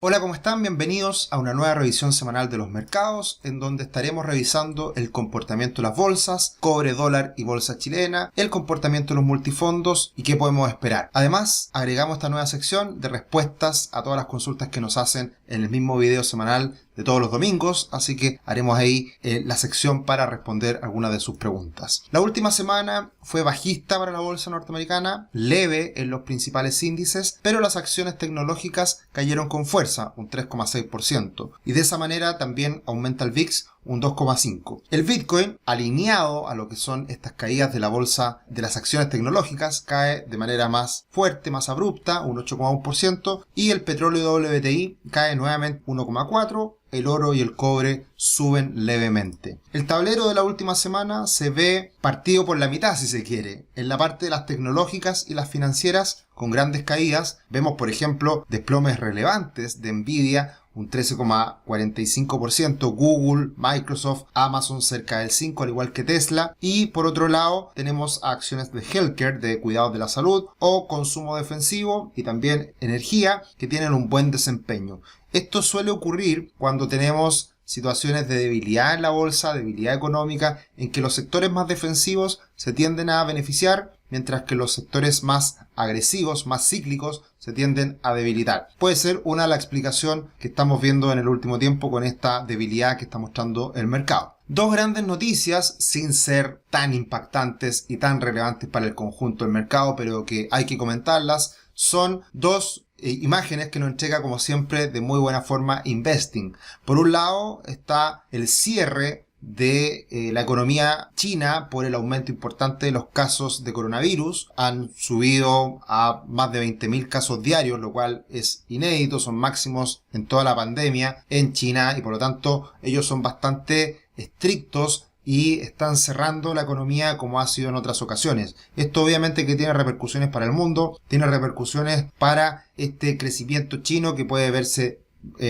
Hola, ¿cómo están? Bienvenidos a una nueva revisión semanal de los mercados, en donde estaremos revisando el comportamiento de las bolsas, cobre, dólar y bolsa chilena, el comportamiento de los multifondos y qué podemos esperar. Además, agregamos esta nueva sección de respuestas a todas las consultas que nos hacen en el mismo video semanal de todos los domingos, así que haremos ahí la sección para responder algunas de sus preguntas. La última semana fue bajista para la bolsa norteamericana, leve en los principales índices, pero las acciones tecnológicas cayeron con fuerza, un 3,6%, y de esa manera también aumenta el VIX un 2,5%. El Bitcoin, alineado a lo que son estas caídas de la bolsa de las acciones tecnológicas, cae de manera más fuerte, más abrupta, un 8,1%, y el petróleo WTI cae nuevamente 1,4%. El oro y el cobre suben levemente. El tablero de la última semana se ve partido por la mitad, si se quiere. En la parte de las tecnológicas y las financieras, con grandes caídas, vemos por ejemplo desplomes relevantes de Nvidia, un 13,45%, Google, Microsoft, Amazon cerca del 5%, al igual que Tesla. Y por otro lado tenemos acciones de healthcare, de cuidados de la salud, o consumo defensivo y también energía, que tienen un buen desempeño. Esto suele ocurrir cuando tenemos situaciones de debilidad en la bolsa, debilidad económica, en que los sectores más defensivos se tienden a beneficiar, mientras que los sectores más agresivos, más cíclicos, se tienden a debilitar. Puede ser una de las explicaciones que estamos viendo en el último tiempo con esta debilidad que está mostrando el mercado. Dos grandes noticias, sin ser tan impactantes y tan relevantes para el conjunto del mercado, pero que hay que comentarlas, son dos imágenes que nos entrega como siempre de muy buena forma Investing. Por un lado está el cierre de la economía china por el aumento importante de los casos de coronavirus. Han subido a más de 20.000 casos diarios, lo cual es inédito, son máximos en toda la pandemia en China y por lo tanto ellos son bastante estrictos y están cerrando la economía como ha sido en otras ocasiones. Esto obviamente que tiene repercusiones para el mundo, tiene repercusiones para este crecimiento chino que puede verse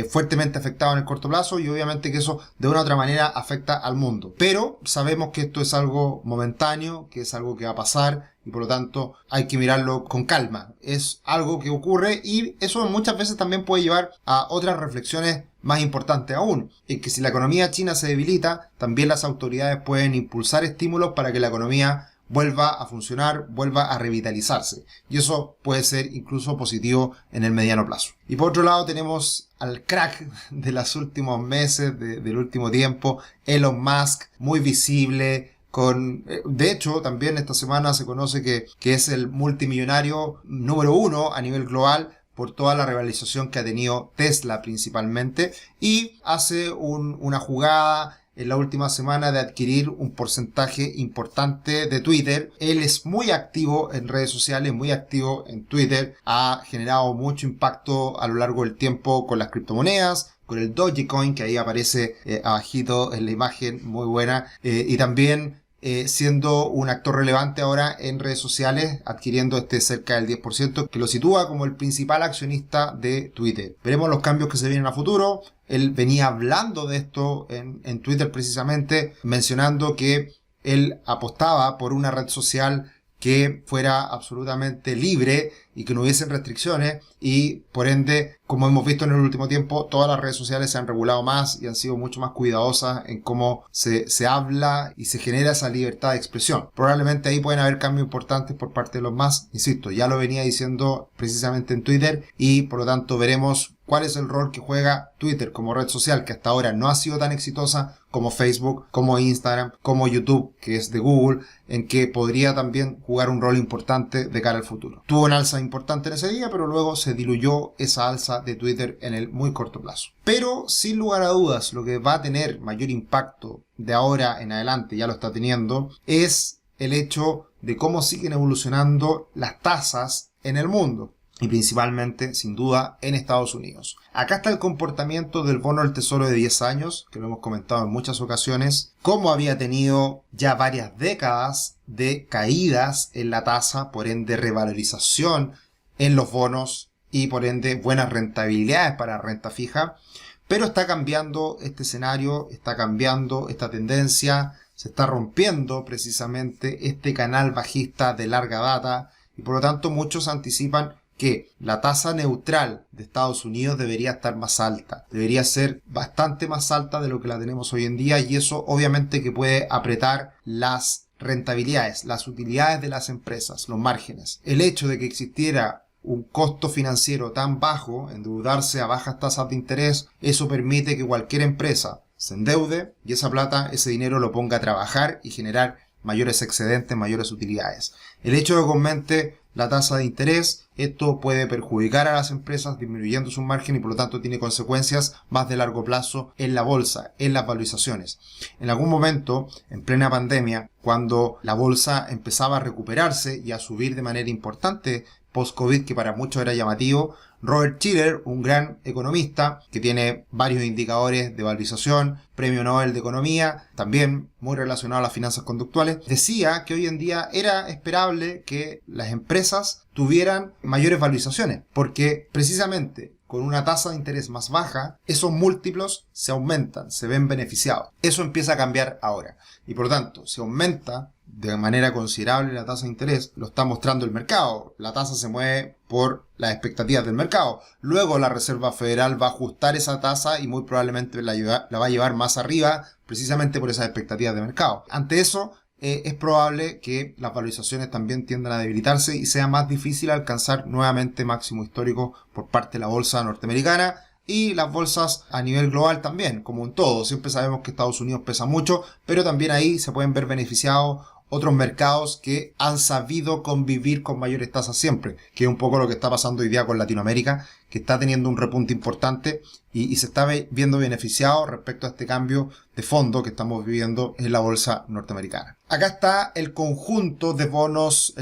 fuertemente afectado en el corto plazo y obviamente que eso de una u otra manera afecta al mundo. Pero sabemos que esto es algo momentáneo, que es algo que va a pasar y por lo tanto hay que mirarlo con calma. Es algo que ocurre y eso muchas veces también puede llevar a otras reflexiones más importantes aún, en que si la economía china se debilita, también las autoridades pueden impulsar estímulos para que la economía vuelva a funcionar, vuelva a revitalizarse. Y eso puede ser incluso positivo en el mediano plazo. Y por otro lado tenemos al crack de los últimos meses, del último tiempo, Elon Musk, muy visible. De hecho, también esta semana se conoce que es el multimillonario número 1 a nivel global por toda la revalorización que ha tenido Tesla principalmente, y hace una jugada en la última semana de adquirir un porcentaje importante de Twitter. Él es muy activo en redes sociales, muy activo en Twitter, ha generado mucho impacto a lo largo del tiempo con las criptomonedas, con el Dogecoin que ahí aparece abajito en la imagen, muy buena, y también siendo un actor relevante ahora en redes sociales, adquiriendo cerca del 10%, que lo sitúa como el principal accionista de Twitter. Veremos los cambios que se vienen a futuro. Él venía hablando de esto en Twitter precisamente, mencionando que él apostaba por una red social que fuera absolutamente libre y que no hubiesen restricciones, y por ende, como hemos visto en el último tiempo, todas las redes sociales se han regulado más y han sido mucho más cuidadosas en cómo se habla y se genera esa libertad de expresión. Probablemente ahí pueden haber cambios importantes por parte de los más, insisto, ya lo venía diciendo precisamente en Twitter, y por lo tanto veremos cuál es el rol que juega Twitter como red social, que hasta ahora no ha sido tan exitosa como Facebook, como Instagram, como YouTube, que es de Google, en que podría también jugar un rol importante de cara al futuro. Tuvo una alza importante en ese día, pero luego se diluyó esa alza de Twitter en el muy corto plazo. Pero sin lugar a dudas, lo que va a tener mayor impacto de ahora en adelante, ya lo está teniendo, es el hecho de cómo siguen evolucionando las tasas en el mundo. Y principalmente, sin duda, en Estados Unidos. Acá está el comportamiento del bono del tesoro de 10 años, que lo hemos comentado en muchas ocasiones, cómo había tenido ya varias décadas de caídas en la tasa, por ende revalorización en los bonos y por ende buenas rentabilidades para renta fija, pero está cambiando este escenario, está cambiando esta tendencia, se está rompiendo precisamente este canal bajista de larga data y por lo tanto muchos anticipan que la tasa neutral de Estados Unidos debería estar más alta, debería ser bastante más alta de lo que la tenemos hoy en día, y eso obviamente que puede apretar las rentabilidades, las utilidades de las empresas, los márgenes. El hecho de que existiera un costo financiero tan bajo, endeudarse a bajas tasas de interés, eso permite que cualquier empresa se endeude y esa plata, ese dinero lo ponga a trabajar y generar mayores excedentes, mayores utilidades. El hecho de que aumente la tasa de interés, esto puede perjudicar a las empresas disminuyendo su margen y por lo tanto tiene consecuencias más de largo plazo en la bolsa, en las valorizaciones. En algún momento, en plena pandemia, cuando la bolsa empezaba a recuperarse y a subir de manera importante post-COVID, que para muchos era llamativo, Robert Shiller, un gran economista que tiene varios indicadores de valorización, premio Nobel de Economía, también muy relacionado a las finanzas conductuales, decía que hoy en día era esperable que las empresas tuvieran mayores valorizaciones, porque precisamente con una tasa de interés más baja, esos múltiplos se aumentan, se ven beneficiados. Eso empieza a cambiar ahora. Y por lo tanto, si aumenta de manera considerable la tasa de interés, lo está mostrando el mercado. La tasa se mueve por las expectativas del mercado. Luego la Reserva Federal va a ajustar esa tasa y muy probablemente la va a llevar más arriba, precisamente por esas expectativas de mercado. Ante eso, es probable que las valorizaciones también tiendan a debilitarse y sea más difícil alcanzar nuevamente máximo histórico por parte de la bolsa norteamericana y las bolsas a nivel global también, como un todo. Siempre sabemos que Estados Unidos pesa mucho, pero también ahí se pueden ver beneficiados otros mercados que han sabido convivir con mayores tasas siempre, que es un poco lo que está pasando hoy día con Latinoamérica, que está teniendo un repunte importante y se está viendo beneficiado respecto a este cambio de fondo que estamos viviendo en la bolsa norteamericana. Acá está el conjunto de bonos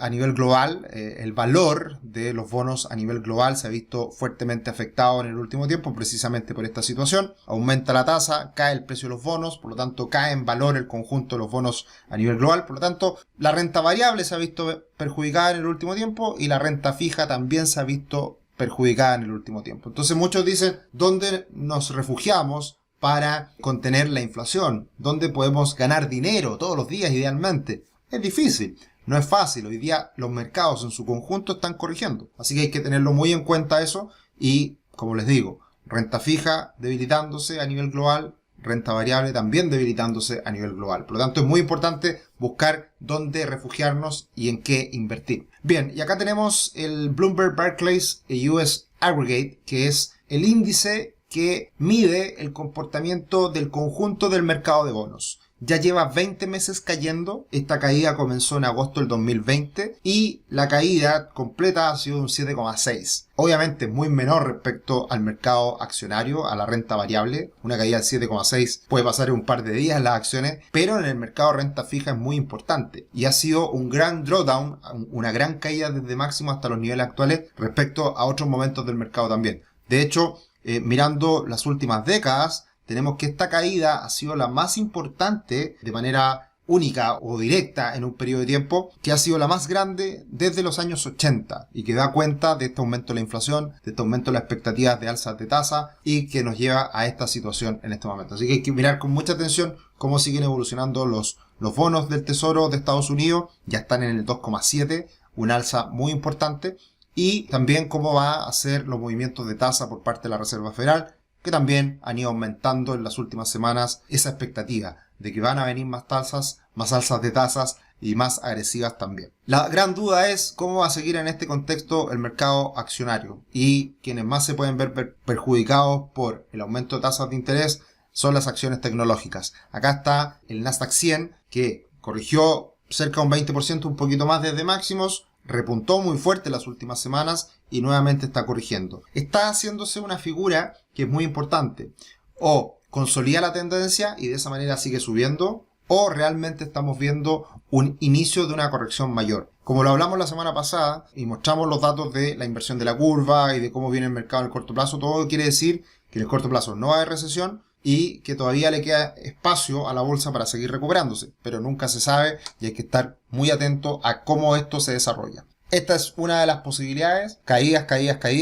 a nivel global. El valor de los bonos a nivel global se ha visto fuertemente afectado en el último tiempo precisamente por esta situación. Aumenta la tasa, cae el precio de los bonos, por lo tanto cae en valor el conjunto de los bonos a nivel global. Por lo tanto, la renta variable se ha visto perjudicada en el último tiempo y la renta fija también se ha visto perjudicada en el último tiempo. Entonces muchos dicen, ¿dónde nos refugiamos para contener la inflación? ¿Dónde podemos ganar dinero todos los días idealmente? Es difícil, no es fácil. Hoy día los mercados en su conjunto están corrigiendo. Así que hay que tenerlo muy en cuenta eso y, como les digo, renta fija debilitándose a nivel global, renta variable también debilitándose a nivel global. Por lo tanto, es muy importante buscar dónde refugiarnos y en qué invertir. Bien, y acá tenemos el Bloomberg Barclays US Aggregate, que es el índice que mide el comportamiento del conjunto del mercado de bonos. Ya lleva 20 meses cayendo. Esta caída comenzó en agosto del 2020 y la caída completa ha sido de un 7,6. Obviamente muy menor respecto al mercado accionario, a la renta variable. Una caída del 7,6 puede pasar en un par de días en las acciones, pero en el mercado de renta fija es muy importante. Y ha sido un gran drawdown, una gran caída desde máximo hasta los niveles actuales respecto a otros momentos del mercado también. De hecho, mirando las últimas décadas, tenemos que esta caída ha sido la más importante de manera única o directa en un periodo de tiempo, que ha sido la más grande desde los años 80 y que da cuenta de este aumento de la inflación, de este aumento de las expectativas de alzas de tasa y que nos lleva a esta situación en este momento. Así que hay que mirar con mucha atención cómo siguen evolucionando los bonos del Tesoro de Estados Unidos. Ya están en el 2,7, una alza muy importante, y también cómo va a ser los movimientos de tasa por parte de la Reserva Federal, que también han ido aumentando en las últimas semanas esa expectativa de que van a venir más tasas, más alzas de tasas y más agresivas también. La gran duda es cómo va a seguir en este contexto el mercado accionario, y quienes más se pueden ver perjudicados por el aumento de tasas de interés son las acciones tecnológicas. Acá está el Nasdaq 100, que corrigió cerca de un 20%, un poquito más desde máximos, repuntó muy fuerte las últimas semanas y nuevamente está corrigiendo. Está haciéndose una figura que es muy importante. O consolida la tendencia y de esa manera sigue subiendo, o realmente estamos viendo un inicio de una corrección mayor. Como lo hablamos la semana pasada y mostramos los datos de la inversión de la curva y de cómo viene el mercado en el corto plazo, todo quiere decir que en el corto plazo no va a haber recesión y que todavía le queda espacio a la bolsa para seguir recuperándose, pero nunca se sabe y hay que estar muy atento a cómo esto se desarrolla. Esta es una de las posibilidades: caídas,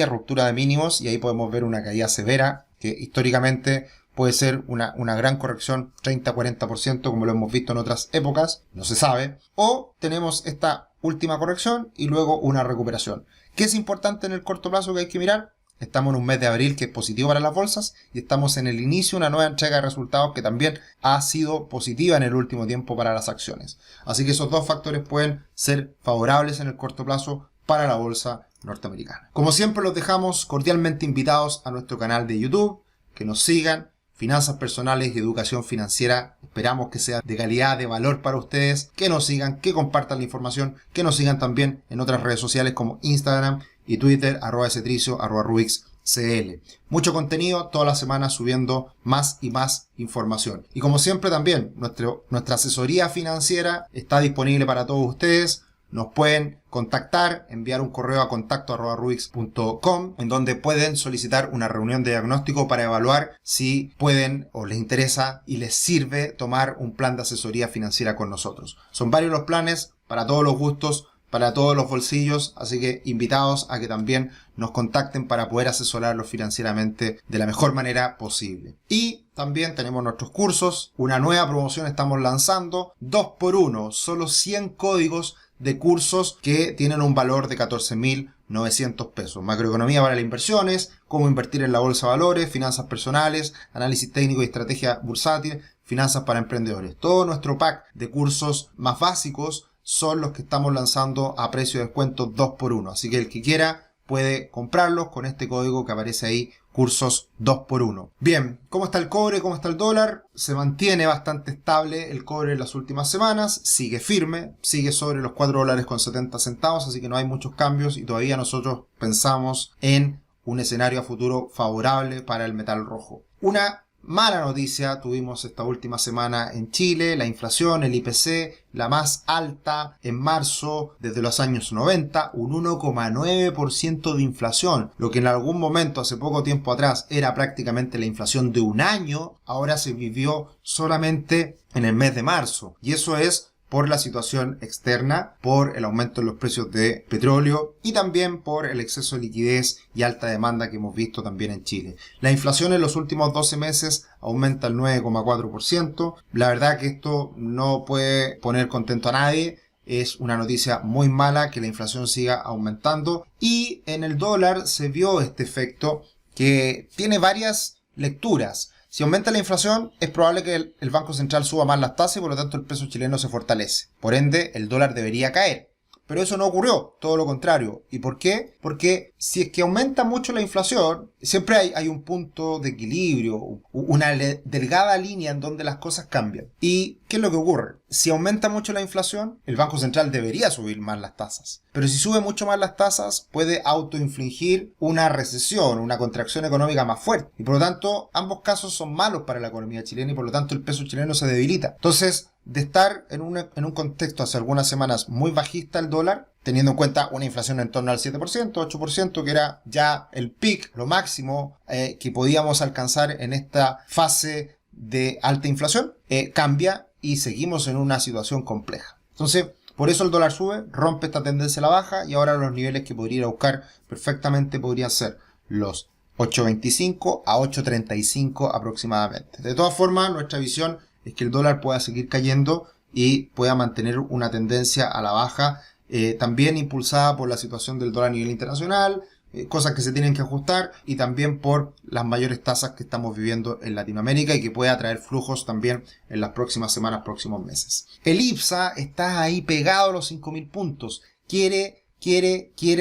ruptura de mínimos, y ahí podemos ver una caída severa que históricamente puede ser una gran corrección, 30-40%, como lo hemos visto en otras épocas, no se sabe. O tenemos esta última corrección y luego una recuperación, ¿Qué es importante en el corto plazo que hay que mirar? Estamos en un mes de abril que es positivo para las bolsas y estamos en el inicio de una nueva entrega de resultados que también ha sido positiva en el último tiempo para las acciones. Así que esos dos factores pueden ser favorables en el corto plazo para la bolsa norteamericana. Como siempre, los dejamos cordialmente invitados a nuestro canal de YouTube, que nos sigan. Finanzas personales y educación financiera, esperamos que sea de calidad, de valor para ustedes, que nos sigan, que compartan la información, que nos sigan también en otras redes sociales como Instagram y Twitter, @cetricio, @rubixcl. Mucho contenido, todas las semanas subiendo más y más información. Y como siempre también, nuestra asesoría financiera está disponible para todos ustedes. Nos pueden contactar, enviar un correo a contacto@rubix.com, en donde pueden solicitar una reunión de diagnóstico para evaluar si pueden o les interesa y les sirve tomar un plan de asesoría financiera con nosotros. Son varios los planes para todos los gustos, para todos los bolsillos, así que invitados a que también nos contacten para poder asesorarlos financieramente de la mejor manera posible. Y también tenemos nuestros cursos, una nueva promoción estamos lanzando, 2x1, solo 100 códigos de cursos que tienen un valor de 14.900 pesos. Macroeconomía para las inversiones, cómo invertir en la bolsa de valores, finanzas personales, análisis técnico y estrategia bursátil, finanzas para emprendedores. Todo nuestro pack de cursos más básicos son los que estamos lanzando a precio de descuento 2x1. Así que el que quiera puede comprarlos con este código que aparece ahí, cursos 2x1. Bien, ¿cómo está el cobre? ¿Cómo está el dólar? Se mantiene bastante estable el cobre en las últimas semanas, sigue firme, sigue sobre los $4.70, así que no hay muchos cambios y todavía nosotros pensamos en un escenario a futuro favorable para el metal rojo. Una mala noticia tuvimos esta última semana en Chile, la inflación, el IPC, la más alta en marzo desde los años 90, un 1,9% de inflación, lo que en algún momento hace poco tiempo atrás era prácticamente la inflación de un año, ahora se vivió solamente en el mes de marzo, y eso es por la situación externa, por el aumento en los precios de petróleo y también por el exceso de liquidez y alta demanda que hemos visto también en Chile. La inflación en los últimos 12 meses aumenta el 9,4%. La verdad que esto no puede poner contento a nadie. Es una noticia muy mala que la inflación siga aumentando. Y en el dólar se vio este efecto que tiene varias lecturas. Si aumenta la inflación, es probable que el Banco Central suba más las tasas y por lo tanto el peso chileno se fortalece. Por ende, el dólar debería caer. Pero eso no ocurrió, todo lo contrario. ¿Y por qué? Porque si es que aumenta mucho la inflación, siempre hay un punto de equilibrio, una delgada línea en donde las cosas cambian. ¿Y qué es lo que ocurre? Si aumenta mucho la inflación, el Banco Central debería subir más las tasas. Pero si sube mucho más las tasas, puede autoinfligir una recesión, una contracción económica más fuerte. Y por lo tanto, ambos casos son malos para la economía chilena y por lo tanto el peso chileno se debilita. Entonces, de estar en un contexto hace algunas semanas muy bajista el dólar, teniendo en cuenta una inflación en torno al 7%, 8%, que era ya el peak, lo máximo que podíamos alcanzar en esta fase de alta inflación, cambia y seguimos en una situación compleja. Entonces, por eso el dólar sube, rompe esta tendencia a la baja y ahora los niveles que podría ir a buscar perfectamente podrían ser los 8.25 a 8.35 aproximadamente. De todas formas, nuestra visión es que el dólar pueda seguir cayendo y pueda mantener una tendencia a la baja, también impulsada por la situación del dólar a nivel internacional, cosas que se tienen que ajustar y también por las mayores tasas que estamos viviendo en Latinoamérica y que puede atraer flujos también en las próximas semanas, próximos meses. El IPSA está ahí pegado a los 5.000 puntos, quiere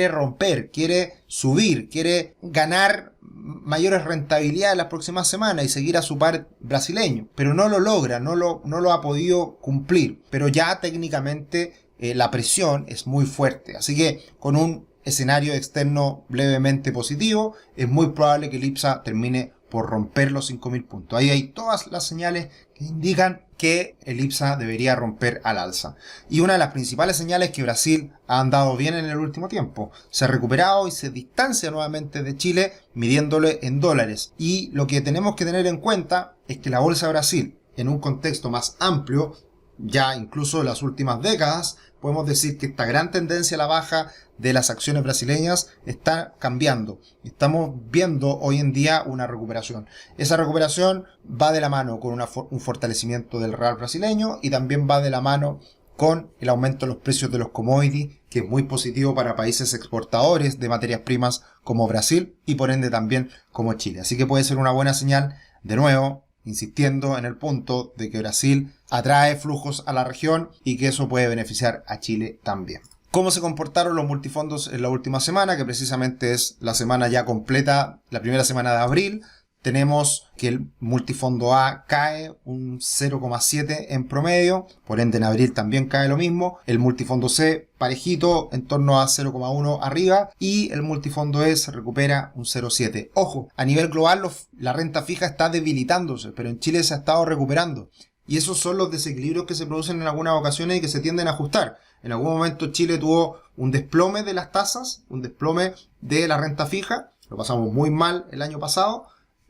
romper, quiere subir, quiere ganar mayores rentabilidades en las próximas semanas y seguir a su par brasileño, pero no lo logra, no lo ha podido cumplir, pero ya técnicamente la presión es muy fuerte, así que con un escenario externo levemente positivo es muy probable que el IPSA termine por romper los 5.000 puntos. Ahí hay todas las señales que indican que el IPSA debería romper al alza. Y una de las principales señales es que Brasil ha andado bien en el último tiempo. Se ha recuperado y se distancia nuevamente de Chile midiéndole en dólares. Y lo que tenemos que tener en cuenta es que la bolsa de Brasil, en un contexto más amplio, ya incluso en las últimas décadas, podemos decir que esta gran tendencia a la baja de las acciones brasileñas está cambiando. Estamos viendo hoy en día una recuperación. Esa recuperación va de la mano con un fortalecimiento del real brasileño y también va de la mano con el aumento de los precios de los commodities, que es muy positivo para países exportadores de materias primas como Brasil y por ende también como Chile. Así que puede ser una buena señal, de nuevo, insistiendo en el punto de que Brasil atrae flujos a la región y que eso puede beneficiar a Chile también. ¿Cómo se comportaron los multifondos en la última semana? Que precisamente es la semana ya completa, la primera semana de abril. Tenemos que el multifondo A cae un 0,7 en promedio, por ende en abril también cae lo mismo. El multifondo C parejito, en torno a 0,1 arriba, y el multifondo E se recupera un 0,7. Ojo, a nivel global la renta fija está debilitándose, pero en Chile se ha estado recuperando. Y esos son los desequilibrios que se producen en algunas ocasiones y que se tienden a ajustar. En algún momento Chile tuvo un desplome de las tasas, un desplome de la renta fija, lo pasamos muy mal el año pasado,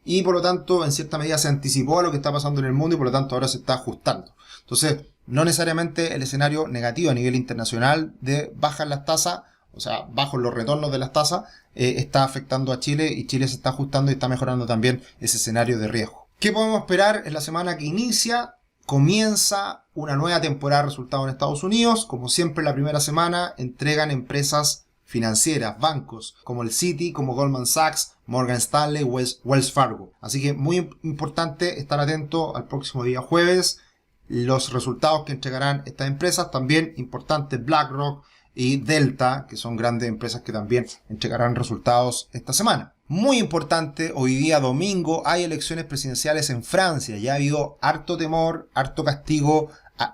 y por lo tanto en cierta medida se anticipó a lo que está pasando en el mundo y por lo tanto ahora se está ajustando. Entonces, no necesariamente el escenario negativo a nivel internacional de bajas las tasas, o sea, bajos los retornos de las tasas, está afectando a Chile y Chile se está ajustando y está mejorando también ese escenario de riesgo. ¿Qué podemos esperar en la semana que inicia? Comienza una nueva temporada de resultados en Estados Unidos. Como siempre, la primera semana entregan empresas financieras, bancos, como el Citi, como Goldman Sachs, Morgan Stanley, Wells Fargo. Así que muy importante estar atento al próximo día jueves, los resultados que entregarán estas empresas. También importante BlackRock y Delta, que son grandes empresas que también entregarán resultados esta semana. Muy importante, hoy día domingo hay elecciones presidenciales en Francia. Ya ha habido harto temor, harto castigo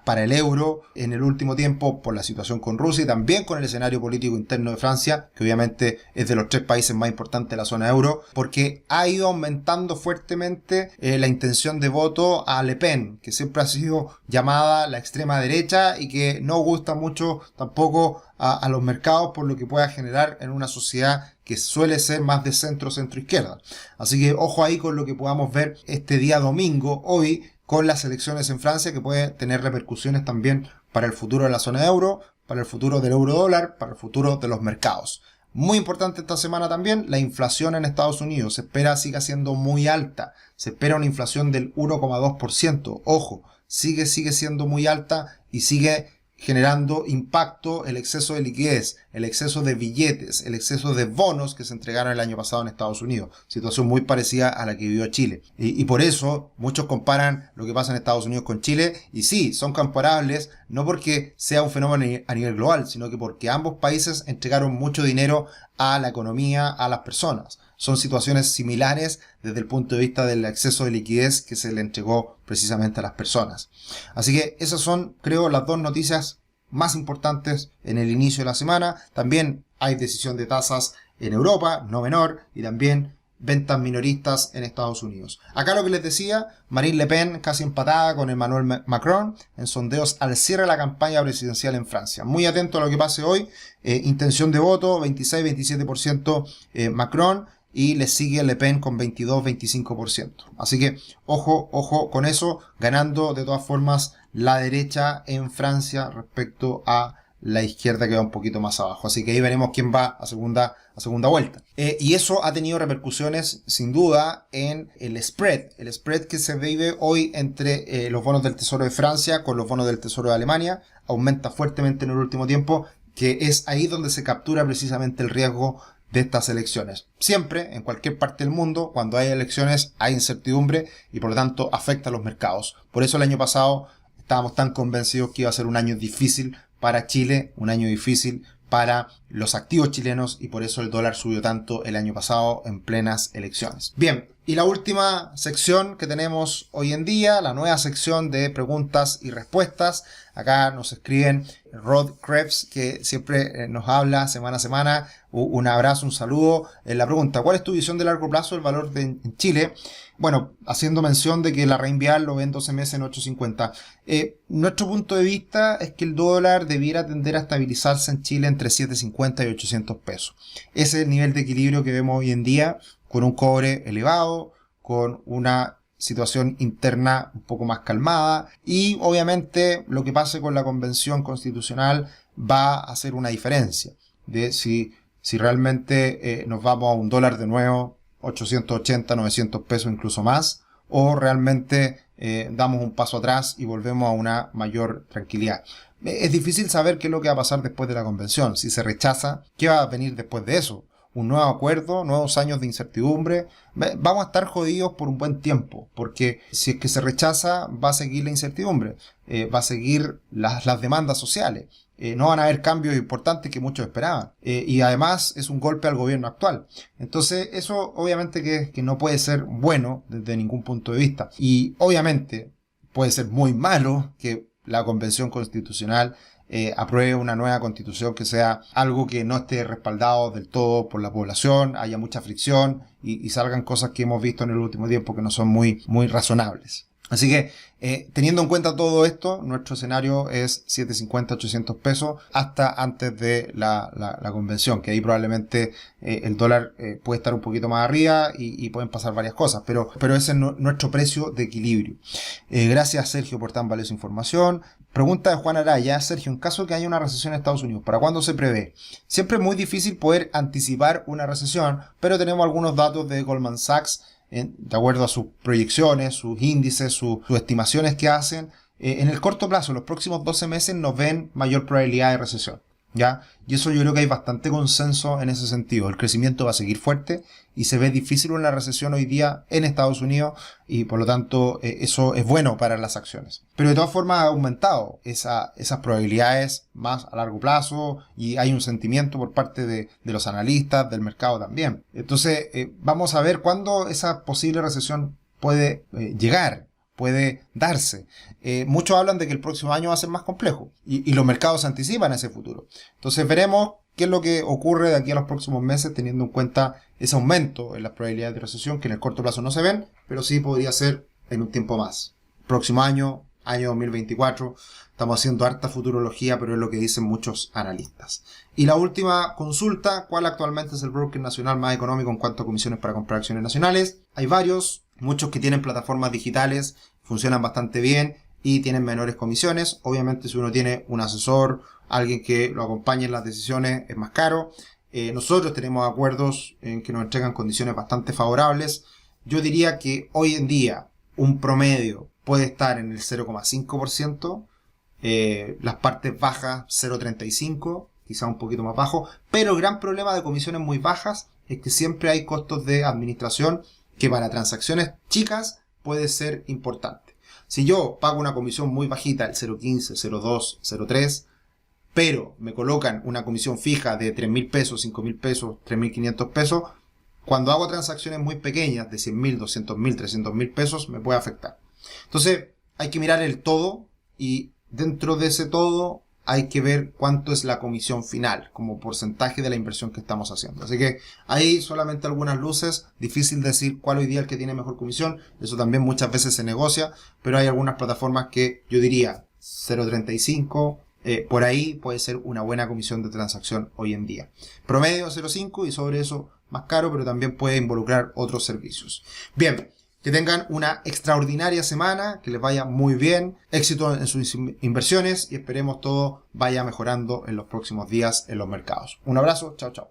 para el euro en el último tiempo por la situación con Rusia y también con el escenario político interno de Francia, que obviamente es de los 3 países más importantes de la zona euro, porque ha ido aumentando fuertemente la intención de voto a Le Pen, que siempre ha sido llamada la extrema derecha y que no gusta mucho tampoco a los mercados por lo que pueda generar en una sociedad que suele ser más de centro-izquierda. Así que ojo ahí con lo que podamos ver este día domingo, hoy, con las elecciones en Francia, que puede tener repercusiones también para el futuro de la zona euro, para el futuro del euro dólar, para el futuro de los mercados. Muy importante esta semana también, la inflación en Estados Unidos. Se espera siga siendo muy alta. Se espera una inflación del 1,2%. Ojo, sigue siendo muy alta y sigue generando impacto el exceso de liquidez, el exceso de billetes, el exceso de bonos que se entregaron el año pasado en Estados Unidos. Situación muy parecida a la que vivió Chile. Y por eso muchos comparan lo que pasa en Estados Unidos con Chile. Y sí, son comparables, no porque sea un fenómeno a nivel global, sino que porque ambos países entregaron mucho dinero a la economía, a las personas. Son situaciones similares desde el punto de vista del exceso de liquidez que se le entregó precisamente a las personas. Así que esas son, creo, las dos noticias más importantes en el inicio de la semana. También hay decisión de tasas en Europa, no menor, y también ventas minoristas en Estados Unidos. Acá lo que les decía, Marine Le Pen casi empatada con Emmanuel Macron en sondeos al cierre de la campaña presidencial en Francia. Muy atento a lo que pase hoy. Intención de voto, 26-27% Macron. Y le sigue Le Pen con 22-25%. Así que ojo con eso, ganando de todas formas la derecha en Francia respecto a la izquierda que va un poquito más abajo. Así que ahí veremos quién va a segunda vuelta. Y eso ha tenido repercusiones sin duda en el spread. El spread que se vive hoy entre los bonos del Tesoro de Francia con los bonos del Tesoro de Alemania aumenta fuertemente en el último tiempo, que es ahí donde se captura precisamente el riesgo de estas elecciones. Siempre, en cualquier parte del mundo, cuando hay elecciones hay incertidumbre y por lo tanto afecta a los mercados. Por eso el año pasado estábamos tan convencidos que iba a ser un año difícil para Chile, un año difícil para los activos chilenos y por eso el dólar subió tanto el año pasado en plenas elecciones. Bien, y la última sección que tenemos hoy en día, la nueva sección de preguntas y respuestas. Acá nos escriben Rod Krebs, que siempre nos habla semana a semana. Un abrazo, un saludo. La pregunta, ¿cuál es tu visión de largo plazo del valor en Chile? Bueno, haciendo mención de que la Reinvial lo ve en 12 meses en 8.50. Nuestro punto de vista es que el dólar debiera tender a estabilizarse en Chile entre 7.50 y 800 pesos. Ese es el nivel de equilibrio que vemos hoy en día, con un cobre elevado, con una situación interna un poco más calmada y obviamente lo que pase con la convención constitucional va a hacer una diferencia de si realmente nos vamos a un dólar de nuevo 880, 900 pesos incluso más, o realmente damos un paso atrás y volvemos a una mayor tranquilidad. Es difícil saber qué es lo que va a pasar después de la convención. Si se rechaza, ¿qué va a venir después de eso? Un nuevo acuerdo, nuevos años de incertidumbre. Vamos a estar jodidos por un buen tiempo, porque si es que se rechaza, va a seguir la incertidumbre, va a seguir las demandas sociales. No van a haber cambios importantes que muchos esperaban. Y además es un golpe al gobierno actual. Entonces eso obviamente que no puede ser bueno desde ningún punto de vista. Y obviamente puede ser muy malo que la Convención Constitucional apruebe una nueva constitución que sea algo que no esté respaldado del todo por la población, haya mucha fricción y salgan cosas que hemos visto en el último tiempo que no son muy razonables. Así que, teniendo en cuenta todo esto, nuestro escenario es 750, 800 pesos hasta antes de la convención, que ahí probablemente el dólar puede estar un poquito más arriba y pueden pasar varias cosas, pero ese es nuestro precio de equilibrio. Gracias, Sergio, por tan valiosa información. Pregunta de Juan Araya: Sergio, en caso de que haya una recesión en Estados Unidos, ¿para cuándo se prevé? Siempre es muy difícil poder anticipar una recesión, pero tenemos algunos datos de Goldman Sachs de acuerdo a sus proyecciones, sus índices, sus estimaciones que hacen. En el corto plazo, los próximos 12 meses, nos ven mayor probabilidad de recesión, ¿ya? Y eso yo creo que hay bastante consenso en ese sentido. El crecimiento va a seguir fuerte y se ve difícil una recesión hoy día en Estados Unidos y por lo tanto eso es bueno para las acciones. Pero de todas formas ha aumentado esas probabilidades más a largo plazo y hay un sentimiento por parte de los analistas, del mercado también. Entonces vamos a ver cuándo esa posible recesión puede llegar. Puede darse. Muchos hablan de que el próximo año va a ser más complejo y los mercados anticipan ese futuro. Entonces veremos qué es lo que ocurre de aquí a los próximos meses teniendo en cuenta ese aumento en las probabilidades de recesión que en el corto plazo no se ven, pero sí podría ser en un tiempo más. Próximo año 2024, estamos haciendo harta futurología, pero es lo que dicen muchos analistas. Y la última consulta: ¿cuál actualmente es el broker nacional más económico en cuanto a comisiones para comprar acciones nacionales? Hay varios, muchos que tienen plataformas digitales, funcionan bastante bien y tienen menores comisiones. Obviamente si uno tiene un asesor, alguien que lo acompañe en las decisiones, es más caro. Nosotros tenemos acuerdos en que nos entregan condiciones bastante favorables. Yo diría que hoy en día un promedio puede estar en el 0,5%, las partes bajas 0,35%, quizá un poquito más bajo, pero el gran problema de comisiones muy bajas es que siempre hay costos de administración que para transacciones chicas puede ser importante. Si yo pago una comisión muy bajita, el 0,15, 0,2, 0,3, pero me colocan una comisión fija de 3.000 pesos, 5.000 pesos, 3.500 pesos, cuando hago transacciones muy pequeñas de 100.000, 200.000, 300.000 pesos, me puede afectar. Entonces hay que mirar el todo y dentro de ese todo hay que ver cuánto es la comisión final como porcentaje de la inversión que estamos haciendo. Así que ahí solamente algunas luces, difícil decir cuál hoy día es el que tiene mejor comisión, eso también muchas veces se negocia, pero hay algunas plataformas que yo diría 0,35, por ahí puede ser una buena comisión de transacción hoy en día. Promedio 0,5 y sobre eso más caro, pero también puede involucrar otros servicios. Bien. Que tengan una extraordinaria semana, que les vaya muy bien, éxito en sus inversiones y esperemos todo vaya mejorando en los próximos días en los mercados. Un abrazo, chao chao.